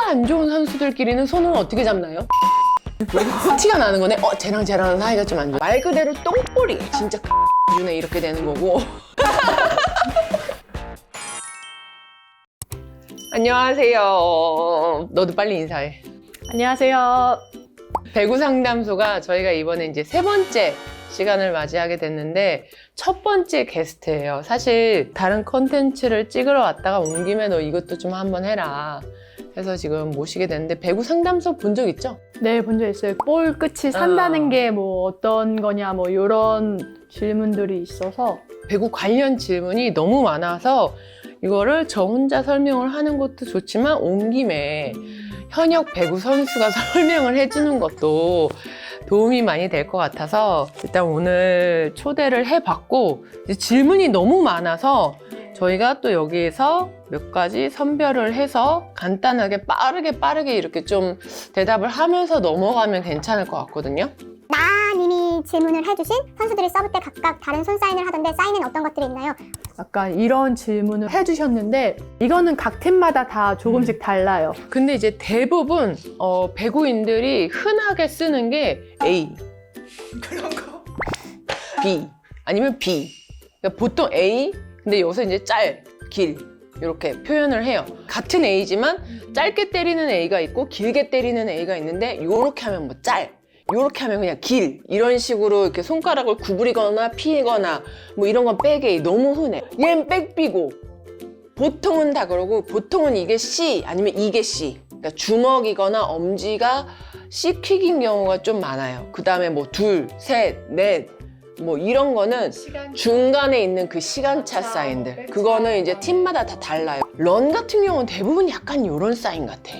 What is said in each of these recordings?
사이가 안 좋은 선수들끼리는 손을 어떻게 잡나요? 티가 나는 거네. 쟤랑 사이가 좀 안 좋아. 말 그대로 똥꼬리. 진짜 주네 이렇게 되는 거고. 안녕하세요. 너도 빨리 인사해. 안녕하세요. 배구 상담소가 저희가 이번에 이제 3번째 시간을 맞이하게 됐는데 첫 번째 게스트예요. 사실 다른 컨텐츠를 찍으러 왔다가 온 김에 너 이것도 좀 한번 해라 해서 지금 모시게 됐는데, 배구 상담소 본 적 있죠? 네, 본 적 있어요. 볼 끝이 산다는 게 뭐 어떤 거냐 뭐 이런 질문들이 있어서 배구 관련 질문이 너무 많아서 이거를 저 혼자 설명을 하는 것도 좋지만 온 김에 현역 배구 선수가 설명을 해주는 것도 도움이 많이 될 것 같아서 일단 오늘 초대를 해봤고, 이제 질문이 너무 많아서 저희가 또 여기에서 몇 가지 선별을 해서 간단하게 빠르게 이렇게 좀 대답을 하면서 넘어가면 괜찮을 것 같거든요. 나님이 질문을 해주신 선수들이 서브 때 각각 다른 손 사인을 하던데 사인은 어떤 것들이 있나요? 약간 이런 질문을 해주셨는데 이거는 각 팀마다 다 조금씩 달라요. 근데 이제 대부분 배구인들이 흔하게 쓰는 게 A, 그런 거, B 아니면 B. 그러니까 보통 A, 근데 여기서 이제 짤, 길 이렇게 표현을 해요. 같은 A지만 짧게 때리는 A가 있고 길게 때리는 A가 있는데 요렇게 하면 뭐 짤, 요렇게 하면 그냥 길, 이런 식으로 이렇게 손가락을 구부리거나 피거나 뭐 이런 건 백 A 너무 흔해. 얘는 백 B고 보통은 다 그러고, 보통은 이게 C 아니면 이게 C. 그러니까 주먹이거나 엄지가 C킥인 경우가 좀 많아요. 그 다음에 뭐 둘, 셋, 넷 뭐 이런 거는 중간에 있는 그 시간차 사인들, 그거는 이제 팀마다 다 달라요. 런 같은 경우는 대부분 약간 이런 사인 같아.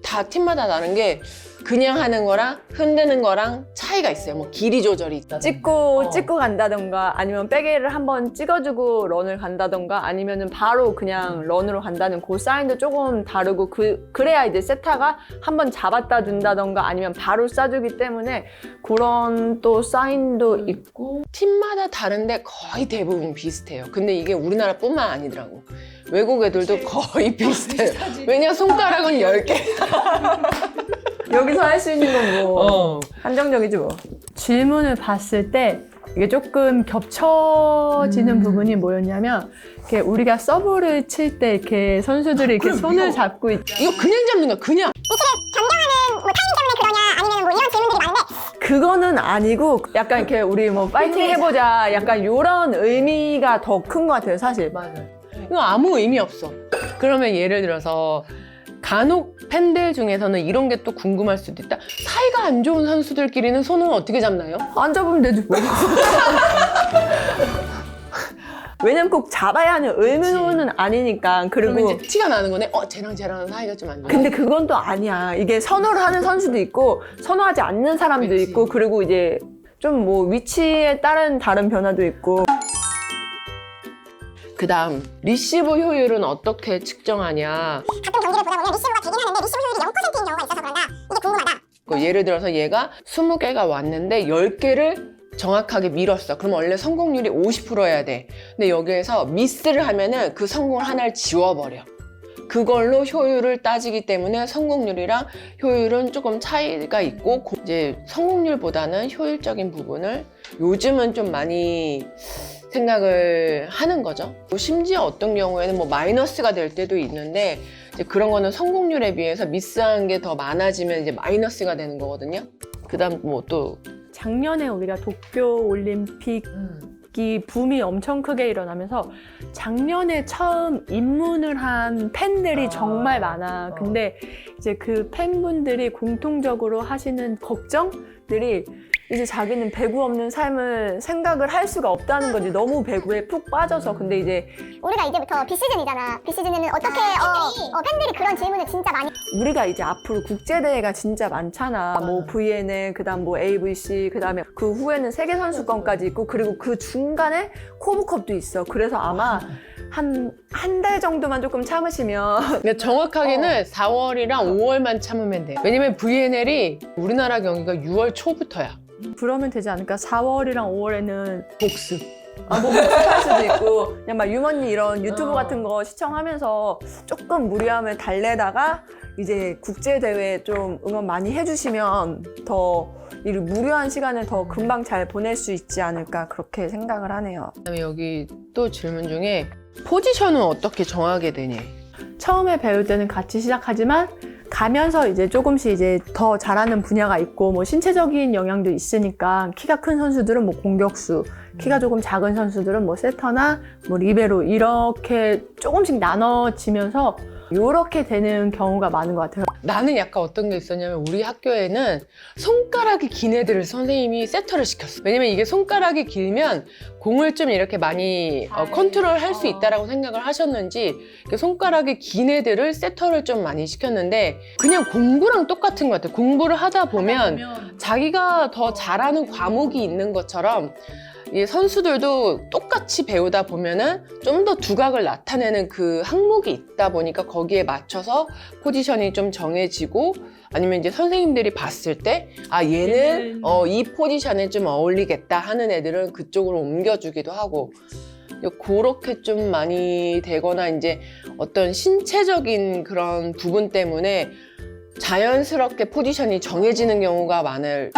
다 팀마다 다른 게 그냥 하는 거랑 흔드는 거랑 차이가 있어요. 뭐 길이 조절이 있다. 찍고 간다던가 아니면 백에를 한번 찍어주고 런을 간다던가 아니면은 바로 그냥 런으로 간다는 그 사인도 조금 다르고, 그래야 이제 세타가 한번 잡았다 준다던가 아니면 바로 쏴주기 때문에 그런 또 사인도 있고. 팀마다 다른데 거의 대부분 비슷해요. 근데 이게 우리나라뿐만 아니더라고. 외국 애들도 거의 비슷해요. 왜냐, 손가락은 10개. 여기서 할 수 있는 건 뭐 한정적이지 뭐. 질문을 봤을 때 이게 조금 겹쳐지는 부분이 뭐였냐면, 이렇게 우리가 서브를 칠 때 이렇게 선수들이 이렇게 손을 잡고 있죠. 이거 그냥 잡는 거야, 그냥. 변경하는 뭐 타이밍 때문에 그러냐 아니면 뭐 이런 질문들이 많은데 그거는 아니고 약간 이렇게 우리 뭐 파이팅 해보자 약간 이런 의미가 더 큰 것 같아요, 사실. 맞아요. 이거 아무 의미 없어. 그러면 예를 들어서 간혹 팬들 중에서는 이런 게 또 궁금할 수도 있다. 사이가 안 좋은 선수들끼리는 손을 어떻게 잡나요? 안 잡으면 되지 뭐. 왜냐면 꼭 잡아야 하는 의무는 아니니까. 그러면 그리고 이제 티가 나는 거네. 쟤랑 사이가 좀 안 좋아. 근데 그건 또 아니야. 이게 선호를 하는 선수도 있고 선호하지 않는 사람도 그치. 있고, 그리고 이제 좀 뭐 위치에 따른 다른 변화도 있고. 그 다음 리시브 효율은 어떻게 측정하냐. 가끔 경기를 보다 보면 리시브가 되긴 하는데 리시브 효율이 0%인 경우가 있어서 그런다. 이게 궁금하다. 예를 들어서 얘가 20개가 왔는데 10개를 정확하게 밀었어. 그럼 원래 성공률이 50%여야 돼. 근데 여기에서 미스를 하면은 그 성공을 하나를 지워버려. 그걸로 효율을 따지기 때문에 성공률이랑 효율은 조금 차이가 있고, 이제 성공률보다는 효율적인 부분을 요즘은 좀 많이 생각을 하는 거죠. 심지어 어떤 경우에는 뭐 마이너스가 될 때도 있는데, 이제 그런 거는 성공률에 비해서 미스한 게 더 많아지면 이제 마이너스가 되는 거거든요. 그 다음 뭐 또 작년에 우리가 도쿄 올림픽이 붐이 엄청 크게 일어나면서 작년에 처음 입문을 한 팬들이 정말 많아. 근데 이제 그 팬분들이 공통적으로 하시는 걱정들이, 이제 자기는 배구 없는 삶을 생각을 할 수가 없다는 거지. 너무 배구에 푹 빠져서. 근데 이제 우리가 이제부터 비시즌이잖아. 비시즌에는 어떻게 팬들이 그런 질문을 진짜 많이 우리가 이제 앞으로 국제대회가 진짜 많잖아. 뭐 VNL, 그 다음 뭐 AVC, 그 다음에 그 후에는 세계선수권까지 있고, 그리고 그 중간에 코브컵도 있어. 그래서 아마 한 달 정도만 조금 참으시면. 근데 정확하게는 4월이랑 5월만 참으면 돼. 왜냐면 VNL이 우리나라 경기가 6월 초부터야. 그러면 되지 않을까? 4월이랑 5월에는 복습. 뭐 복습할 수도 있고, 그냥 막 유머니 이런 유튜브 같은 거 시청하면서 조금 무리함을 달래다가 이제 국제 대회 좀 응원 많이 해주시면 더 이 무료한 시간을 더 금방 잘 보낼 수 있지 않을까 그렇게 생각을 하네요. 그다음에 여기 또 질문 중에 포지션은 어떻게 정하게 되니? 처음에 배울 때는 같이 시작하지만 가면서 이제 조금씩 이제 더 잘하는 분야가 있고 뭐 신체적인 영향도 있으니까 키가 큰 선수들은 뭐 공격수, 키가 조금 작은 선수들은 뭐 세터나 뭐 리베로 이렇게 조금씩 나눠지면서 이렇게 되는 경우가 많은 것 같아요. 나는 약간 어떤 게 있었냐면 우리 학교에는 손가락이 긴 애들을 선생님이 세터를 시켰어. 왜냐면 이게 손가락이 길면 공을 좀 이렇게 많이 컨트롤 할 수 있다라고 생각을 하셨는지 손가락이 긴 애들을 세터를 좀 많이 시켰는데 그냥 공부랑 똑같은 것 같아요. 공부를 하다 보면 자기가 더 잘하는 과목이 있는 것처럼 이 선수들도 똑같이 배우다 보면은 좀 더 두각을 나타내는 그 항목이 있다 보니까 거기에 맞춰서 포지션이 좀 정해지고 아니면 이제 선생님들이 봤을 때 아 얘는 이 포지션에 좀 어울리겠다 하는 애들은 그쪽으로 옮겨주기도 하고 그렇게 좀 많이 되거나 이제 어떤 신체적인 그런 부분 때문에 자연스럽게 포지션이 정해지는 경우가 많을.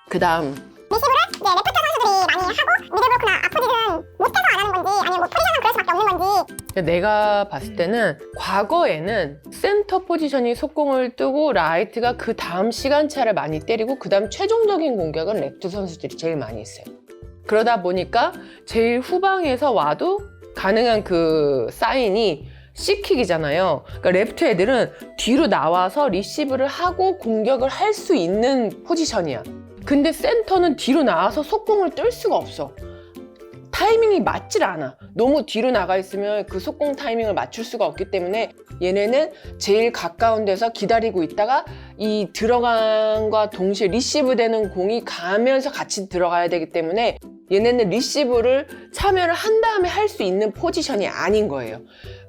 그다음 리시브를 이제 레프트 선수들이 많이 하고 미들브로크나 아포지는 못해서 안 하는 건지 아니면 뭐 포지션은 그럴 수밖에 없는 건지. 내가 봤을 때는 과거에는 센터 포지션이 속공을 뜨고 라이트가 그 다음 시간차를 많이 때리고 그 다음 최종적인 공격은 레프트 선수들이 제일 많이 했어요. 그러다 보니까 제일 후방에서 와도 가능한 그 사인이 C킥이잖아요. 그러니까 레프트 애들은 뒤로 나와서 리시브를 하고 공격을 할 수 있는 포지션이야. 근데 센터는 뒤로 나와서 속공을 뜰 수가 없어. 타이밍이 맞질 않아. 너무 뒤로 나가 있으면 그 속공 타이밍을 맞출 수가 없기 때문에 얘네는 제일 가까운 데서 기다리고 있다가 이 들어간과 동시에 리시브 되는 공이 가면서 같이 들어가야 되기 때문에 얘네는 리시브를 참여를 한 다음에 할 수 있는 포지션이 아닌 거예요.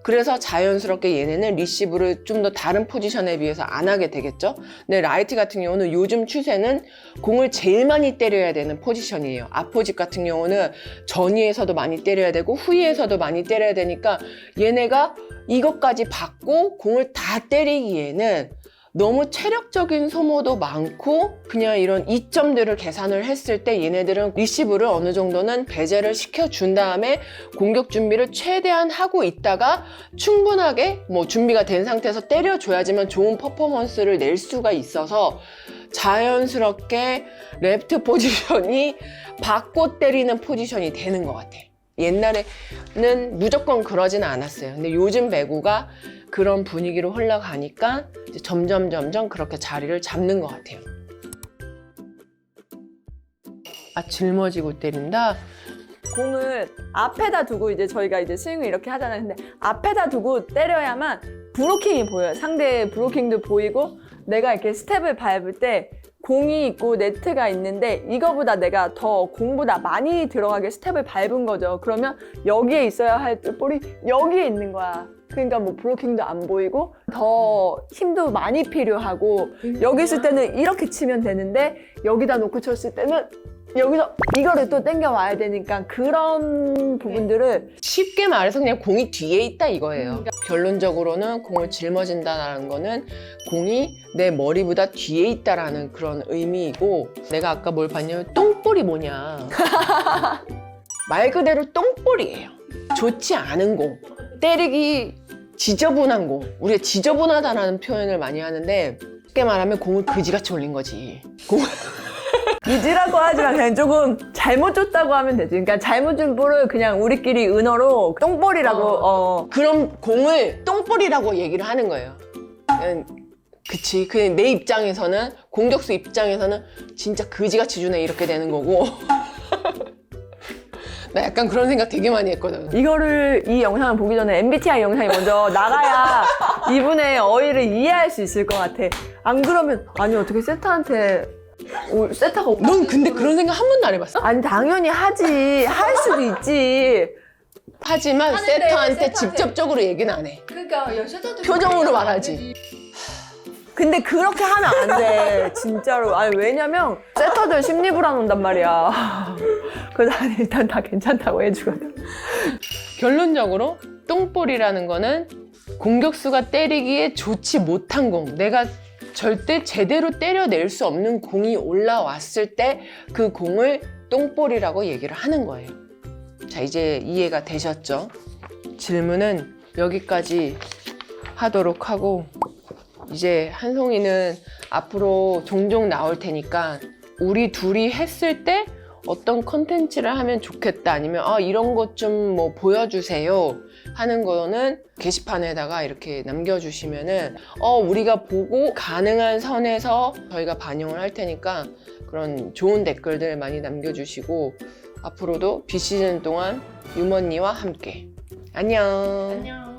그래서 자연스럽게 얘네는 리시브를 좀 더 다른 포지션에 비해서 안 하게 되겠죠. 근데 라이트 같은 경우는 요즘 추세는 공을 제일 많이 때려야 되는 포지션이에요. 아포짓 같은 경우는 전위에서도 많이 때려야 되고 후위에서도 많이 때려야 되니까 얘네가 이것까지 받고 공을 다 때리기에는 너무 체력적인 소모도 많고 그냥 이런 이점들을 계산을 했을 때 얘네들은 리시브를 어느 정도는 배제를 시켜준 다음에 공격 준비를 최대한 하고 있다가 충분하게 뭐 준비가 된 상태에서 때려줘야지만 좋은 퍼포먼스를 낼 수가 있어서 자연스럽게 레프트 포지션이 받고 때리는 포지션이 되는 것 같아. 옛날에는 무조건 그러지는 않았어요. 근데 요즘 배구가 그런 분위기로 흘러가니까 이제 점점 그렇게 자리를 잡는 것 같아요. 아, 짊어지고 때린다? 공을 앞에다 두고 이제 저희가 이제 스윙을 이렇게 하잖아요. 근데 앞에다 두고 때려야만 브로킹이 보여요. 상대의 브로킹도 보이고 내가 이렇게 스텝을 밟을 때 공이 있고 네트가 있는데 이거보다 내가 더 공보다 많이 들어가게 스텝을 밟은 거죠. 그러면 여기에 있어야 할 볼이 여기에 있는 거야. 그러니까 뭐 브로킹도 안 보이고 더 힘도 많이 필요하고 여기 있을 때는 이렇게 치면 되는데 여기다 놓고 쳤을 때는 여기서 이거를 또 당겨 와야 되니까 그런 부분들을 쉽게 말해서 그냥 공이 뒤에 있다 이거예요. 결론적으로는 공을 짊어진다는 거는 공이 내 머리보다 뒤에 있다라는 그런 의미이고 내가 아까 뭘 봤냐면 똥볼이 뭐냐. 말 그대로 똥볼이에요. 좋지 않은 공. 때리기 지저분한 공. 우리가 지저분하다라는 표현을 많이 하는데 쉽게 말하면 공을 그지같이 올린 거지. 이지라고 하지만 그냥 조금 잘못 줬다고 하면 되지. 그러니까 잘못 준 볼을 그냥 우리끼리 은어로 똥볼이라고 그럼 공을 똥볼이라고 얘기를 하는 거예요. 그치. 그냥 내 입장에서는 공격수 입장에서는 진짜 그지같이 주네 이렇게 되는 거고 나 약간 그런 생각 되게 많이 했거든. 이거를 이 영상을 보기 전에 MBTI 영상이 먼저 나가야 이분의 어휘를 이해할 수 있을 것 같아. 안 그러면 아니 어떻게 세타한테 세타가 넌 근데 그런 생각 한 번도 안 해봤어? 아니 당연히 하지. 할 수도 있지. 하지만 세터한테 직접적으로 얘기는 안 해. 그러니까 세터도 표정으로 말하지. 근데 그렇게 하면 안 돼. 진짜로. 아니 왜냐면 세터들 심리불안 온단 말이야. 그래서 난 일단 다 괜찮다고 해주거든. 결론적으로 똥볼이라는 거는 공격수가 때리기에 좋지 못한 공, 내가 절대 제대로 때려낼 수 없는 공이 올라왔을 때 그 공을 똥볼이라고 얘기를 하는 거예요. 자, 이제 이해가 되셨죠? 질문은 여기까지 하도록 하고, 이제 한송이는 앞으로 종종 나올 테니까 우리 둘이 했을 때 어떤 컨텐츠를 하면 좋겠다, 아니면 이런 것 좀 뭐 보여주세요 하는 거는 게시판에다가 이렇게 남겨주시면은 우리가 보고 가능한 선에서 저희가 반영을 할 테니까 그런 좋은 댓글들 많이 남겨주시고, 앞으로도 비시즌 동안 유머니와 함께 안녕.